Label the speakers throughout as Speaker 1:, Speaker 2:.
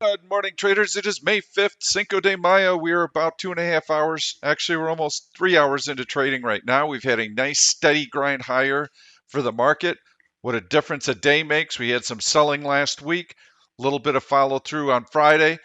Speaker 1: Good morning, traders. It is May 5th, Cinco de Mayo. We are about 2.5 hours. Actually, we're almost 3 hours into trading right now. We've had a nice steady grind higher for the market. What a difference a day makes. We had some selling last week, a little bit of follow through on Friday.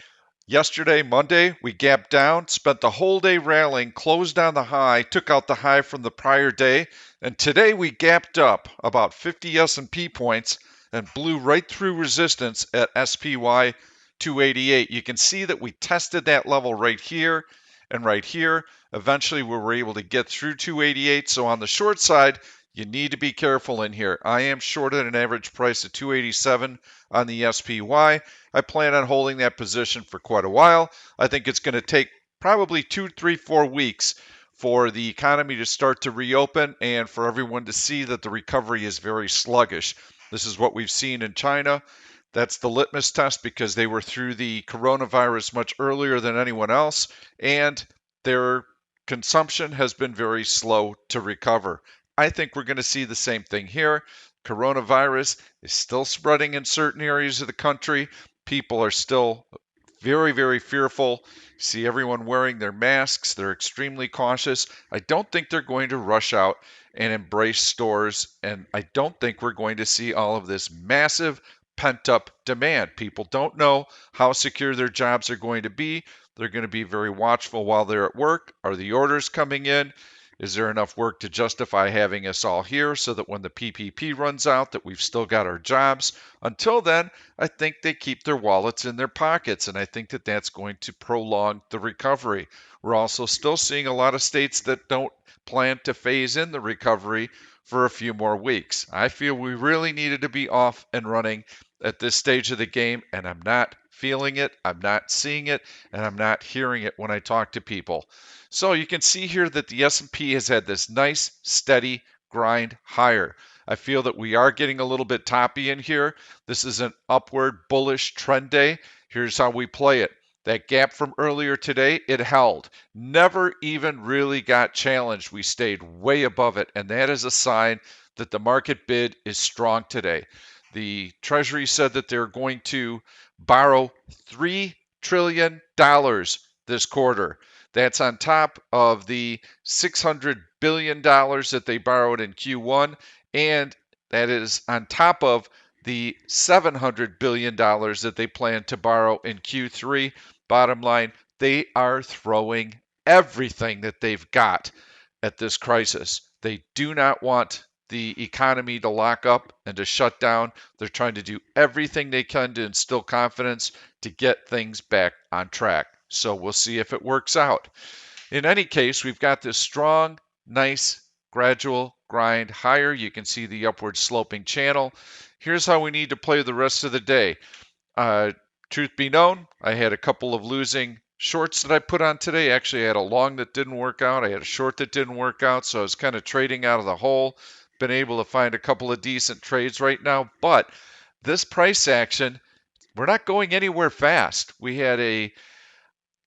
Speaker 1: Yesterday, Monday, we gapped down, spent the whole day rallying, closed on the high, took out the high from the prior day, and today we gapped up about 50 S&P points and blew right through resistance at SPY 288. You can see that we tested that level right here and right here. Eventually, we were able to get through 288. So on the short side, you need to be careful in here. I am short at an average price of 287 on the SPY. I plan on holding that position for quite a while. I think it's going to take probably 2, 3, 4 weeks for the economy to start to reopen and for everyone to see that the recovery is very sluggish. This is what we've seen in China. That's the litmus test because they were through the coronavirus much earlier than anyone else, and their consumption has been very slow to recover. I think we're going to see the same thing here. Coronavirus is still spreading in certain areas of the country. People are still very, very fearful. See everyone wearing their masks. They're extremely cautious. I don't think they're going to rush out and embrace stores. And I don't think we're going to see all of this massive pent up demand. People don't know how secure their jobs are going to be. They're going to be very watchful while they're at work. Are the orders coming in? Is there enough work to justify having us all here so that when the PPP runs out that we've still got our jobs? Until then, I think they keep their wallets in their pockets, and I think that that's going to prolong the recovery. We're also still seeing a lot of states that don't plan to phase in the recovery for a few more weeks. I feel we really needed to be off and running at this stage of the game, and I'm not feeling it, I'm not seeing it, and I'm not hearing it when I talk to people. So you can see here that the S&P has had this nice, steady grind higher. I feel that we are getting a little bit toppy in here. This is an upward bullish trend day. Here's how we play it. That gap from earlier today, it held. Never even really got challenged. We stayed way above it, and that is a sign that the market bid is strong today. The Treasury said that they're going to borrow $3 trillion this quarter. That's on top of the $600 billion that they borrowed in Q1, and that is on top of the $700 billion that they plan to borrow in Q3. Bottom line, they are throwing everything that they've got at this crisis. They do not want the economy to lock up and to shut down. They're trying to do everything they can to instill confidence to get things back on track. So we'll see if it works out. In any case, we've got this strong, nice, gradual grind higher. You can see the upward sloping channel. Here's how we need to play the rest of the day. Truth be known, I had a couple of losing shorts that I put on today. Actually, I had a long that didn't work out. I had a short that didn't work out. So I was kind of trading out of the hole. Been able to find a couple of decent trades right now. But this price action, we're not going anywhere fast. We had a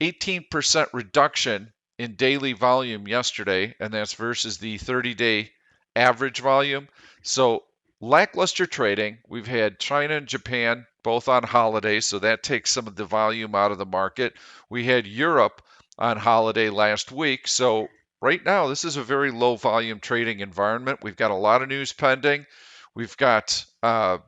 Speaker 1: 18% reduction in daily volume yesterday, and that's versus the 30-day average volume. So lackluster trading. We've had China and Japan both on holiday, so that takes some of the volume out of the market. We had Europe on holiday last week, so right now this is a very low volume trading environment. We've got a lot of news pending. We've got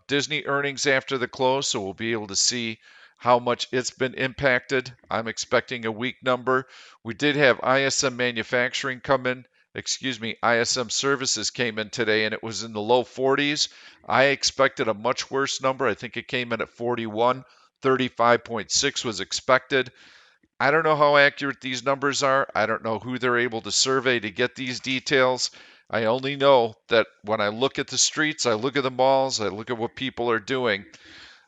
Speaker 1: Disney earnings after the close, so we'll be able to see how much it's been impacted. I'm expecting a weak number. We did have ISM manufacturing come in. ISM services came in today and it was in the low 40s. I expected a much worse number. I think it came in at 41. 35.6 was expected. I don't know how accurate these numbers are. I don't know who they're able to survey to get these details. I only know that when I look at the streets, I look at the malls, I look at what people are doing,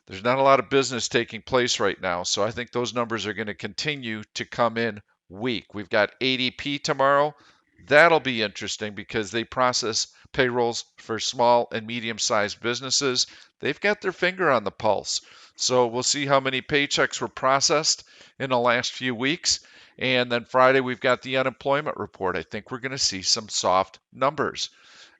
Speaker 1: there's not a lot of business taking place right now. So I think those numbers are going to continue to come in weak. We've got ADP tomorrow. That'll be interesting because they process payrolls for small and medium-sized businesses. They've got their finger on the pulse. So we'll see how many paychecks were processed in the last few weeks. And then Friday, we've got the unemployment report. I think we're going to see some soft numbers.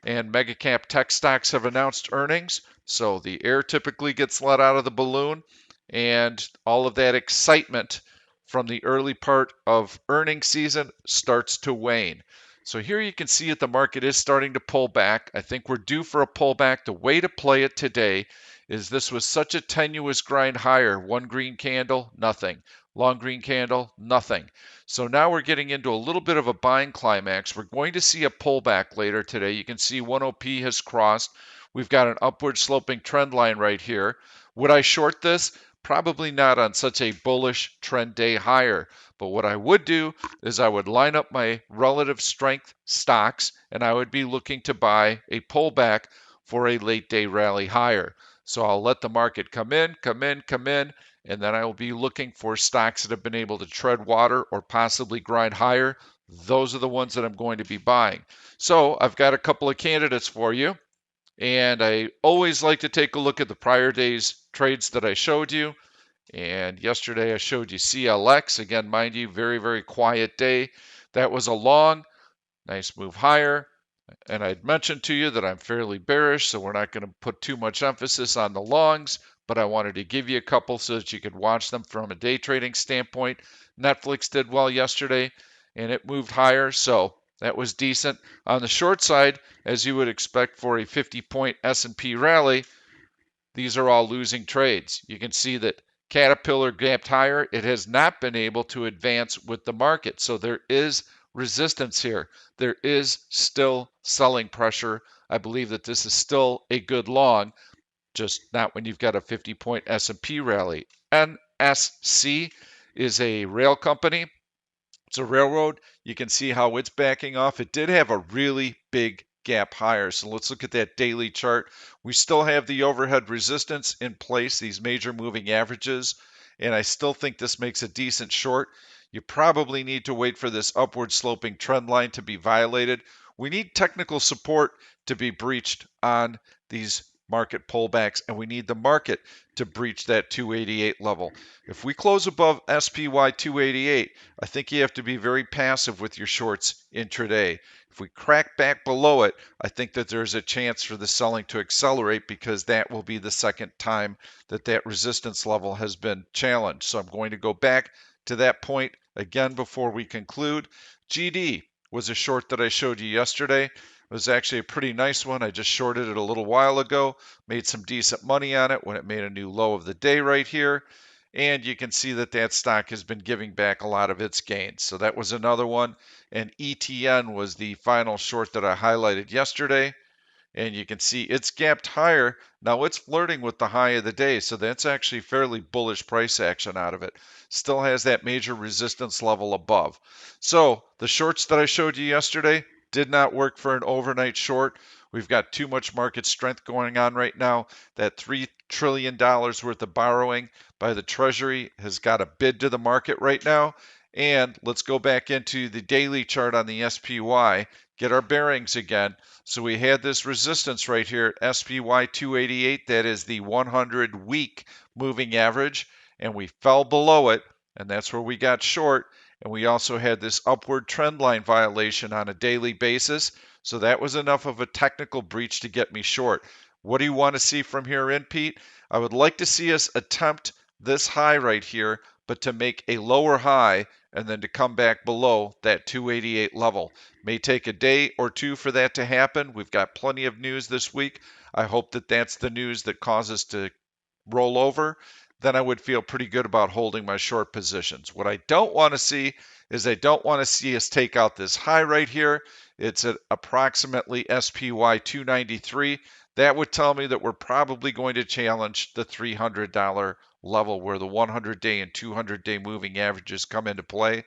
Speaker 1: And mega cap tech stocks have announced earnings. So the air typically gets let out of the balloon. and all of that excitement from the early part of earnings season starts to wane. So here you can see that the market is starting to pull back. I think we're due for a pullback. The way to play it today is this was such a tenuous grind higher. One green candle, nothing. Long green candle, nothing. So now we're getting into a little bit of a buying climax. We're going to see a pullback later today. You can see 10P has crossed. We've got an upward sloping trend line right here. Would I short this? Probably not on such a bullish trend day higher. But what I would do is I would line up my relative strength stocks and I would be looking to buy a pullback for a late day rally higher. So I'll let the market come in, come in, come in, and then I will be looking for stocks that have been able to tread water or possibly grind higher. Those are the ones that I'm going to be buying. So I've got a couple of candidates for you. And I always like to take a look at the prior day's trades that I showed you. And yesterday I showed you CLX. Again, mind you, very, very quiet day. That was a long, nice move higher. And I'd mentioned to you that I'm fairly bearish, so we're not going to put too much emphasis on the longs, but I wanted to give you a couple so that you could watch them from a day trading standpoint. Netflix did well yesterday, and it moved higher, so that was decent. On the short side, as you would expect for a 50-point S&P rally, these are all losing trades. You can see that Caterpillar gapped higher. It has not been able to advance with the market. So there is resistance here. There is still selling pressure. I believe that this is still a good long, just not when you've got a 50-point S&P rally. NSC is a rail company. It's a railroad. You can see how it's backing off. It did have a really big gap higher. So let's look at that daily chart. We still have the overhead resistance in place, these major moving averages, and I still think this makes a decent short. You probably need to wait for this upward sloping trend line to be violated. We need technical support to be breached on these market pullbacks, and we need the market to breach that 288 level. If we close above SPY 288, I think you have to be very passive with your shorts intraday. If we crack back below it, I think that there's a chance for the selling to accelerate because that will be the second time that that resistance level has been challenged. So I'm going to go back to that point again before we conclude. GD was a short that I showed you yesterday. It was actually a pretty nice one. I just shorted it a little while ago, made some decent money on it when it made a new low of the day right here. And you can see that that stock has been giving back a lot of its gains. So that was another one. And ETN was the final short that I highlighted yesterday. And you can see it's gapped higher. Now it's flirting with the high of the day. So that's actually fairly bullish price action out of it. Still has that major resistance level above. So the shorts that I showed you yesterday did not work for an overnight short. We've got too much market strength going on right now. That $3 trillion worth of borrowing by the Treasury has got a bid to the market right now. And let's go back into the daily chart on the SPY, get our bearings again. So we had this resistance right here at SPY 288. That is the 100-week moving average. And we fell below it, and that's where we got short. And we also had this upward trend line violation on a daily basis. So that was enough of a technical breach to get me short. What do you want to see from here in, Pete? I would like to see us attempt this high right here, but to make a lower high and then to come back below that 288 level. May take a day or two for that to happen. We've got plenty of news this week. I hope that that's the news that causes to roll over. Then I would feel pretty good about holding my short positions. What I don't want to see is I don't want to see us take out this high right here. It's at approximately SPY 293. That would tell me that we're probably going to challenge the $300 level where the 100-day and 200-day moving averages come into play.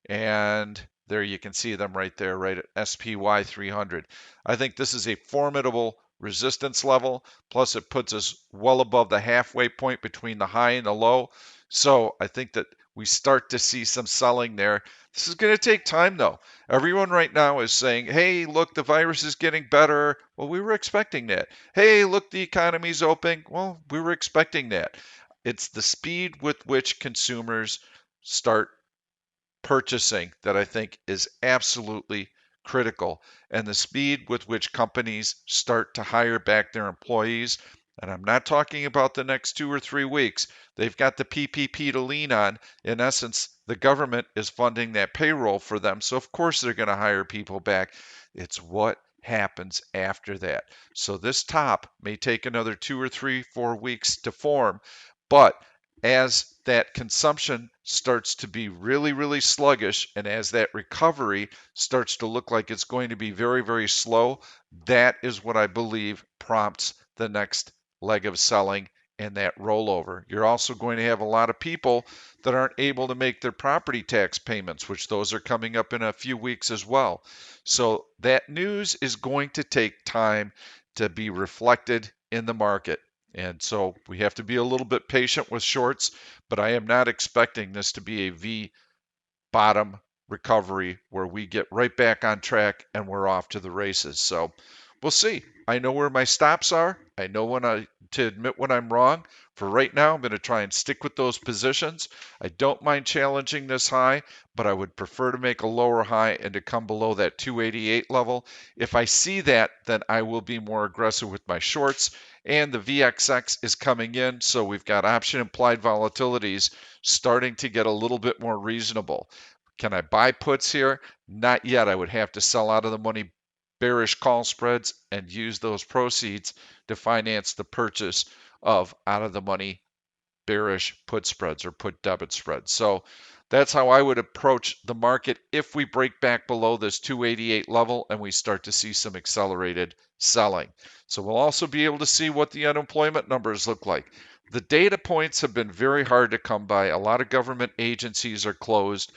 Speaker 1: And there you can see them right there, right at SPY 300. I think this is a formidable resistance level. Plus, it puts us well above the halfway point between the high and the low. So I think that we start to see some selling there. This is going to take time, though. Everyone right now is saying, hey, look, the virus is getting better. Well, we were expecting that. Hey, look, the economy's opening. Well, we were expecting that. It's the speed with which consumers start purchasing that I think is absolutely critical, and the speed with which companies start to hire back their employees. And I'm not talking about the next 2 or 3 weeks. They've got the PPP to lean on. In essence, the government is funding that payroll for them. So, of course, they're going to hire people back. It's what happens after that. So, this top may take another 2 or 3, 4 weeks to form. But as that consumption starts to be really, really sluggish, and as that recovery starts to look like it's going to be very, very slow, that is what I believe prompts the next leg of selling and that rollover. You're also going to have a lot of people that aren't able to make their property tax payments, which those are coming up in a few weeks as well. So that news is going to take time to be reflected in the market. And so we have to be a little bit patient with shorts, but I am not expecting this to be a V bottom recovery where we get right back on track and we're off to the races. So we'll see. I know where my stops are. I know to admit when I'm wrong. For right now, I'm going to try and stick with those positions. I don't mind challenging this high, but I would prefer to make a lower high and to come below that 288 level. If I see that, then I will be more aggressive with my shorts. And the VXX is coming in, so we've got option implied volatilities starting to get a little bit more reasonable. Can I buy puts here? Not yet. I would have to sell out of the money bearish call spreads and use those proceeds to finance the purchase of out of the money bearish put spreads or put debit spreads. So that's how I would approach the market if we break back below this 288 level and we start to see some accelerated selling. So we'll also be able to see what the unemployment numbers look like. The data points have been very hard to come by. A lot of government agencies are closed.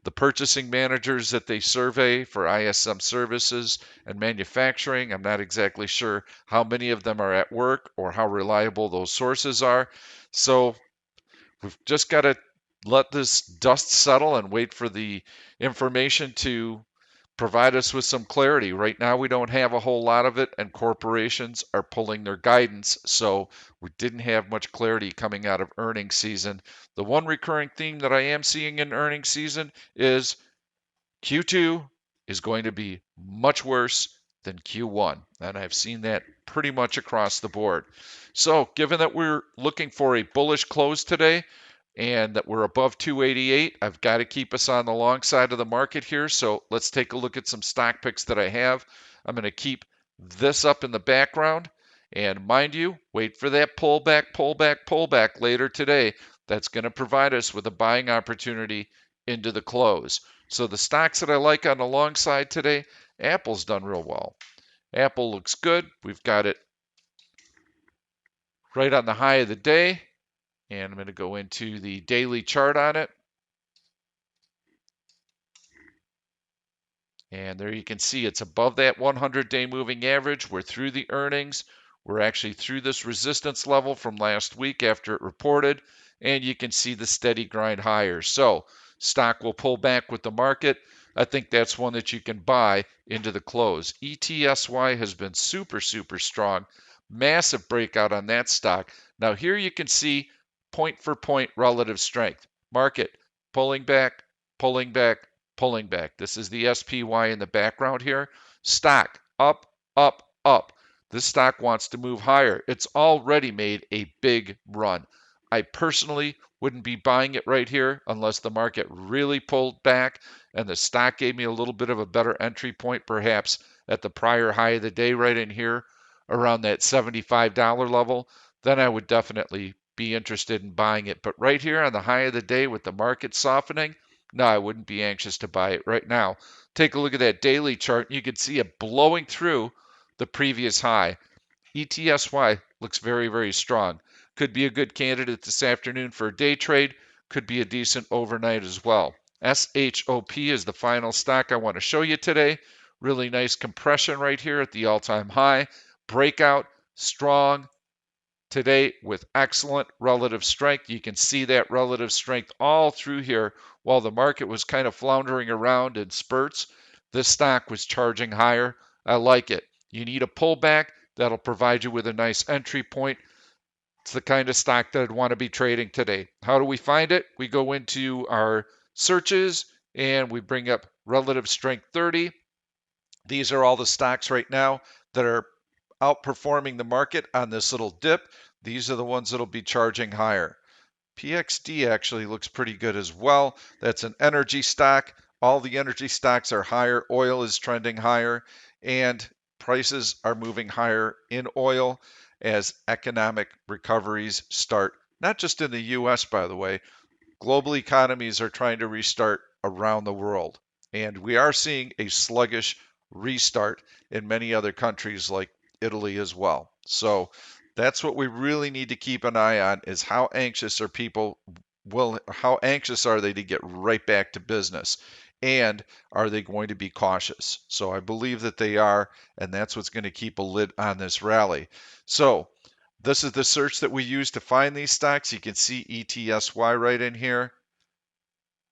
Speaker 1: The purchasing managers that they survey for ISM services and manufacturing, I'm not exactly sure how many of them are at work or how reliable those sources are. So we've just got to let this dust settle and wait for the information to provide us with some clarity. Right now, we don't have a whole lot of it, and corporations are pulling their guidance. So we didn't have much clarity coming out of earnings season. The one recurring theme that I am seeing in earnings season is Q2 is going to be much worse than Q1. And I've seen that pretty much across the board. So, given that we're looking for a bullish close today and that we're above 288, I've got to keep us on the long side of the market here. So, let's take a look at some stock picks that I have. I'm going to keep this up in the background. And mind you, wait for that pullback, pullback, pullback later today. That's going to provide us with a buying opportunity into the close. So the stocks that I like on the long side today, Apple's done real well. Apple looks good. We've got it right on the high of the day. And I'm going to go into the daily chart on it. And there you can see it's above that 100-day moving average. We're through the earnings. We're actually through this resistance level from last week after it reported. And you can see the steady grind higher. So stock will pull back with the market. I think that's one that you can buy into the close. ETSY has been super, super strong. Massive breakout on that stock. Now here you can see point for point relative strength. Market pulling back, pulling back, pulling back. This is the SPY in the background here. Stock up, up, up. This stock wants to move higher. It's already made a big run. I personally wouldn't be buying it right here unless the market really pulled back and the stock gave me a little bit of a better entry point, perhaps at the prior high of the day right in here around that $75 level. Then I would definitely be interested in buying it. But right here on the high of the day with the market softening, no, I wouldn't be anxious to buy it right now. Take a look at that daily chart. And you can see it blowing through the previous high. ETSY looks very, very strong. Could be a good candidate this afternoon for a day trade. Could be a decent overnight as well. SHOP is the final stock I want to show you today. Really nice compression right here at the all-time high. Breakout, strong, today with excellent relative strength. You can see that relative strength all through here while the market was kind of floundering around in spurts. This stock was charging higher. I like it. You need a pullback that'll provide you with a nice entry point. It's the kind of stock that I'd want to be trading today. How do we find it? We go into our searches and we bring up relative strength 30. These are all the stocks right now that are outperforming the market on this little dip. These are the ones that'll be charging higher. PXD actually looks pretty good as well. That's an energy stock. All the energy stocks are higher. Oil is trending higher, and prices are moving higher in oil as economic recoveries start, not just in the US, by the way. Global economies are trying to restart around the world. And we are seeing a sluggish restart in many other countries like Italy as well. So that's what we really need to keep an eye on is how anxious are people how anxious are they to get right back to business? And are they going to be cautious? So I believe that they are, and that's what's going to keep a lid on this rally. So this is the search that we use to find these stocks. You can see ETSY right in here.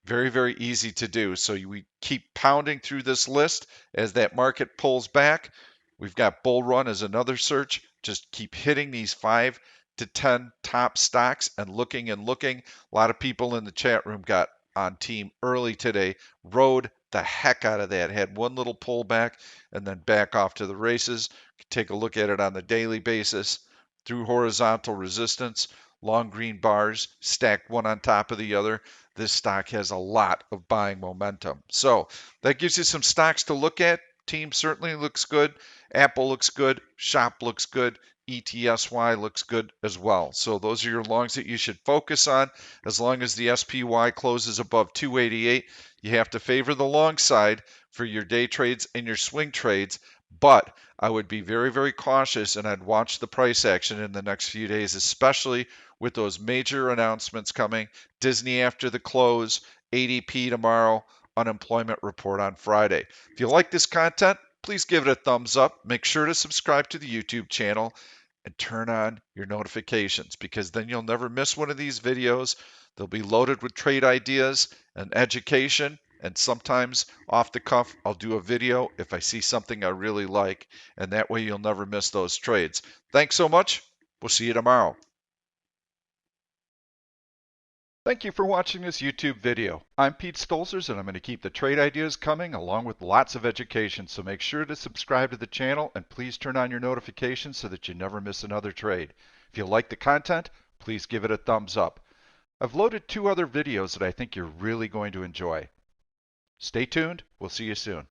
Speaker 1: Very, very easy to do. So we keep pounding through this list as that market pulls back. We've got Bull Run as another search. Just keep hitting these 5 to 10 top stocks and looking and looking. A lot of people in the chat room got on team early today, rode the heck out of that, had one little pullback and then back off to the races. Take a look at it on the daily basis through horizontal resistance, long green bars stacked one on top of the other. This stock has a lot of buying momentum. So that gives you some stocks to look at. Team certainly looks good. Apple looks good. Shop looks good. ETSY looks good as well. So those are your longs that you should focus on. As long as the SPY closes above 288, you have to favor the long side for your day trades and your swing trades. But I would be very, very cautious and I'd watch the price action in the next few days, especially with those major announcements coming. Disney after the close, ADP tomorrow, unemployment report on Friday. If you like this content, please give it a thumbs up. Make sure to subscribe to the YouTube channel and turn on your notifications because then you'll never miss one of these videos. They'll be loaded with trade ideas and education. And sometimes off the cuff, I'll do a video if I see something I really like. And that way you'll never miss those trades. Thanks so much. We'll see you tomorrow. Thank you for watching this YouTube video. I'm Pete Stolzers and I'm going to keep the trade ideas coming along with lots of education. So make sure to subscribe to the channel and please turn on your notifications so that you never miss another trade. If you like the content, please give it a thumbs up. I've loaded 2 other videos that I think you're really going to enjoy. Stay tuned. We'll see you soon.